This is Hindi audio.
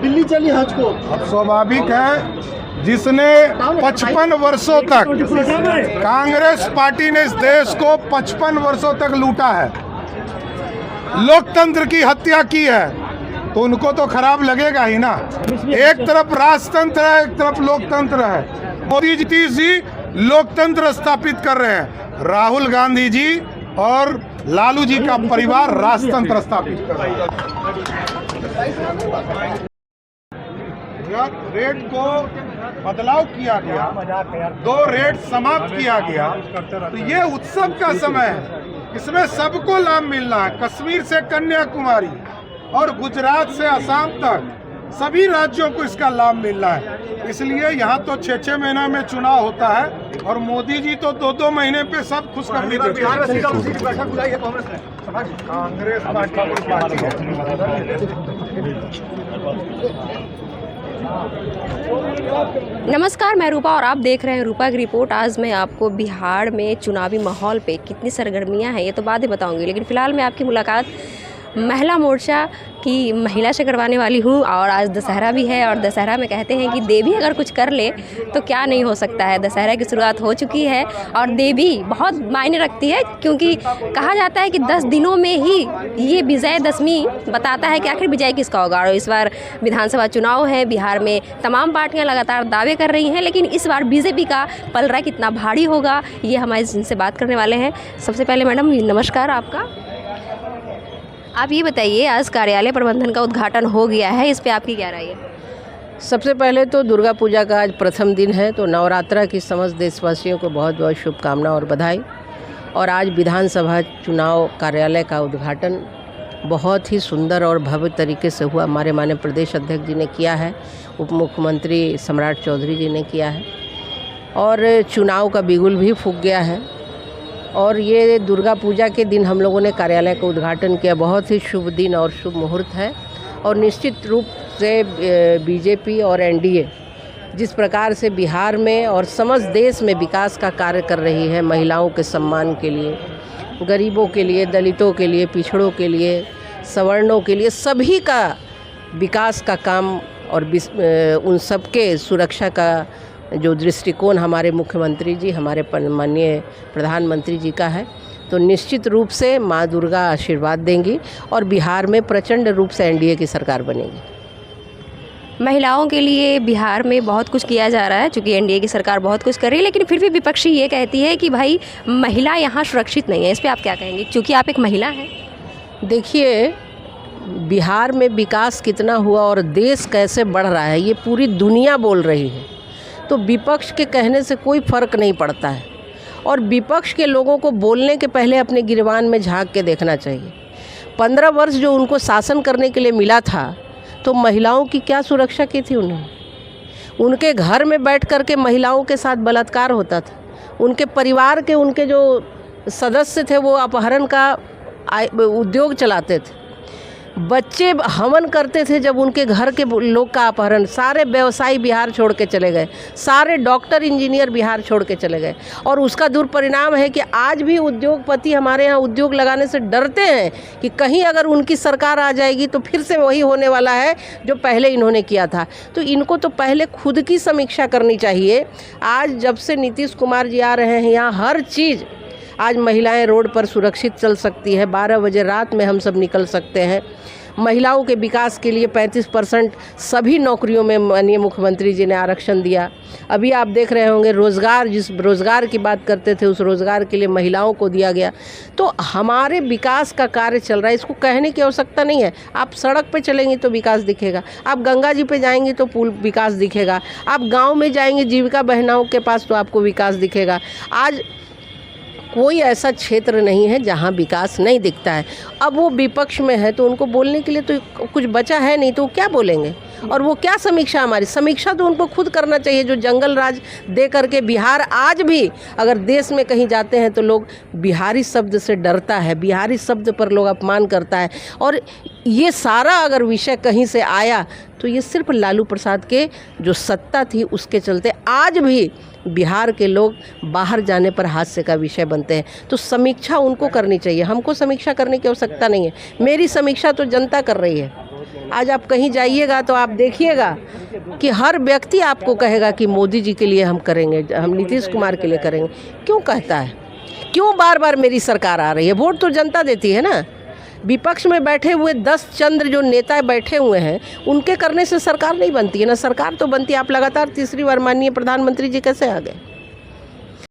दिल्ली चली हज को। अब स्वाभाविक है, जिसने 55 वर्षों तक कांग्रेस पार्टी ने इस देश को 55 वर्षों तक लूटा है, लोकतंत्र की हत्या की है, तो उनको तो खराब लगेगा ही ना। एक तरफ राजतंत्र है, एक तरफ लोकतंत्र है। मोदी जी लोकतंत्र स्थापित कर रहे हैं, राहुल गांधी जी और लालू जी का परिवार राजतंत्र स्थापित कर रहा है। रेट को बदलाव किया गया, 2 रेट समाप्त किया गया, तो ये उत्सव का समय है, इसमें सबको लाभ मिलना है। कश्मीर से कन्याकुमारी और गुजरात से असम तक सभी राज्यों को इसका लाभ मिलना है। इसलिए यहाँ तो 6-6 महीना में चुनाव होता है और मोदी जी तो 2-2 महीने पे सब खुशखबरी देते हैं। कांग्रेस पार्टी नमस्कार, मैं रूपा और आप देख रहे हैं रूपा की रिपोर्ट। आज मैं आपको बिहार में चुनावी माहौल पे कितनी सरगर्मियां हैं ये तो बाद ही बताऊंगी, लेकिन फ़िलहाल मैं आपकी मुलाकात महिला मोर्चा की महिला से करवाने वाली हूँ। और आज दशहरा भी है और दशहरा में कहते हैं कि देवी अगर कुछ कर ले तो क्या नहीं हो सकता है। दशहरा की शुरुआत हो चुकी है और देवी बहुत मायने रखती है, क्योंकि कहा जाता है कि 10 दिनों में ही ये विजयदशमी बताता है कि आखिर विजय किसका होगा। और इस बार विधानसभा चुनाव है, बिहार में तमाम पार्टियाँ लगातार दावे कर रही हैं, लेकिन इस बार बीजेपी का पलड़ा कितना भारी होगा ये हम आज इनसे बात करने वाले हैं। सबसे पहले मैडम नमस्कार आपका। आप ये बताइए, आज कार्यालय प्रबंधन का उद्घाटन हो गया है, इस पे आपकी क्या राय है? सबसे पहले तो दुर्गा पूजा का आज प्रथम दिन है, तो नवरात्रा की समस्त देशवासियों को बहुत बहुत शुभकामनाएं और बधाई। और आज विधानसभा चुनाव कार्यालय का उद्घाटन बहुत ही सुंदर और भव्य तरीके से हुआ। हमारे माननीय प्रदेश अध्यक्ष जी ने किया है, उप मुख्यमंत्री सम्राट चौधरी जी ने किया है, और चुनाव का बिगुल भी फूंक गया है। और ये दुर्गा पूजा के दिन हम लोगों ने कार्यालय का उद्घाटन किया। बहुत ही शुभ दिन और शुभ मुहूर्त है। और निश्चित रूप से बीजेपी और एनडीए जिस प्रकार से बिहार में और समस्त देश में विकास का कार्य कर रही है, महिलाओं के सम्मान के लिए, गरीबों के लिए, दलितों के लिए, पिछड़ों के लिए, सवर्णों के लिए, सभी का विकास का काम और उन सबके सुरक्षा का जो दृष्टिकोण हमारे मुख्यमंत्री जी, हमारे माननीय प्रधानमंत्री जी का है, तो निश्चित रूप से माँ दुर्गा आशीर्वाद देंगी और बिहार में प्रचंड रूप से एनडीए की सरकार बनेगी। महिलाओं के लिए बिहार में बहुत कुछ किया जा रहा है, चूँकि एनडीए की सरकार बहुत कुछ कर रही है, लेकिन फिर भी विपक्षी ये कहती है कि भाई महिला यहाँ सुरक्षित नहीं है। इस पर आप क्या कहेंगे, चूँकि आप एक महिला हैं? देखिए, बिहार में विकास कितना हुआ और देश कैसे बढ़ रहा है ये पूरी दुनिया बोल रही है, तो विपक्ष के कहने से कोई फ़र्क नहीं पड़ता है। और विपक्ष के लोगों को बोलने के पहले अपने गिरबान में झांक के देखना चाहिए। 15 वर्ष जो उनको शासन करने के लिए मिला था, तो महिलाओं की क्या सुरक्षा की थी उन्होंने? उनके घर में बैठ कर के महिलाओं के साथ बलात्कार होता था। उनके परिवार के उनके जो सदस्य थे वो अपहरण का उद्योग चलाते थे। बच्चे हवन करते थे जब उनके घर के लोग का अपहरण। सारे व्यवसायी बिहार छोड़ के चले गए, सारे डॉक्टर इंजीनियर बिहार छोड़ के चले गए। और उसका दुष्परिणाम है कि आज भी उद्योगपति हमारे यहाँ उद्योग लगाने से डरते हैं कि कहीं अगर उनकी सरकार आ जाएगी तो फिर से वही होने वाला है जो पहले इन्होंने किया था। तो इनको तो पहले खुद की समीक्षा करनी चाहिए। आज जब से नीतीश कुमार जी आ रहे हैं, यहाँ हर चीज़, आज महिलाएं रोड पर सुरक्षित चल सकती है, 12 बजे रात में हम सब निकल सकते हैं। महिलाओं के विकास के लिए 35% सभी नौकरियों में माननीय मुख्यमंत्री जी ने आरक्षण दिया। अभी आप देख रहे होंगे रोज़गार, जिस रोज़गार की बात करते थे उस रोज़गार के लिए महिलाओं को दिया गया। तो हमारे विकास का कार्य चल रहा है, इसको कहने की आवश्यकता नहीं है। आप सड़क पे चलेंगी तो विकास दिखेगा, आप गंगा जी पे जाएंगी तो पुल विकास दिखेगा, आप गाँव में जाएंगे जीविका बहनाओं के पास तो आपको विकास दिखेगा। आज कोई ऐसा क्षेत्र नहीं है जहां विकास नहीं दिखता है। अब वो विपक्ष में है तो उनको बोलने के लिए तो कुछ बचा है नहीं, तो क्या बोलेंगे? और वो क्या समीक्षा, हमारी समीक्षा तो उनको खुद करना चाहिए। जो जंगल राज दे करके बिहार आज भी अगर देश में कहीं जाते हैं तो लोग बिहारी शब्द से डरता है, बिहारी शब्द पर लोग अपमान करता है। और ये सारा अगर विषय कहीं से आया तो ये सिर्फ लालू प्रसाद के जो सत्ता थी उसके चलते आज भी बिहार के लोग बाहर जाने पर हास्य का विषय बनते हैं। तो समीक्षा उनको करनी चाहिए, हमको समीक्षा करने की आवश्यकता नहीं है। मेरी समीक्षा तो जनता कर रही है। आज आप कहीं जाइएगा तो आप देखिएगा कि हर व्यक्ति आपको कहेगा कि मोदी जी के लिए हम करेंगे, हम नीतीश कुमार के लिए करेंगे। क्यों कहता है? क्यों बार बार मेरी सरकार आ रही है? वोट तो जनता देती है ना। विपक्ष में बैठे हुए 10 चंद्र जो नेता बैठे हुए हैं, उनके करने से सरकार नहीं बनती है ना। सरकार तो बनती है, आप लगातार तीसरी बार माननीय प्रधानमंत्री जी कैसे आ गए?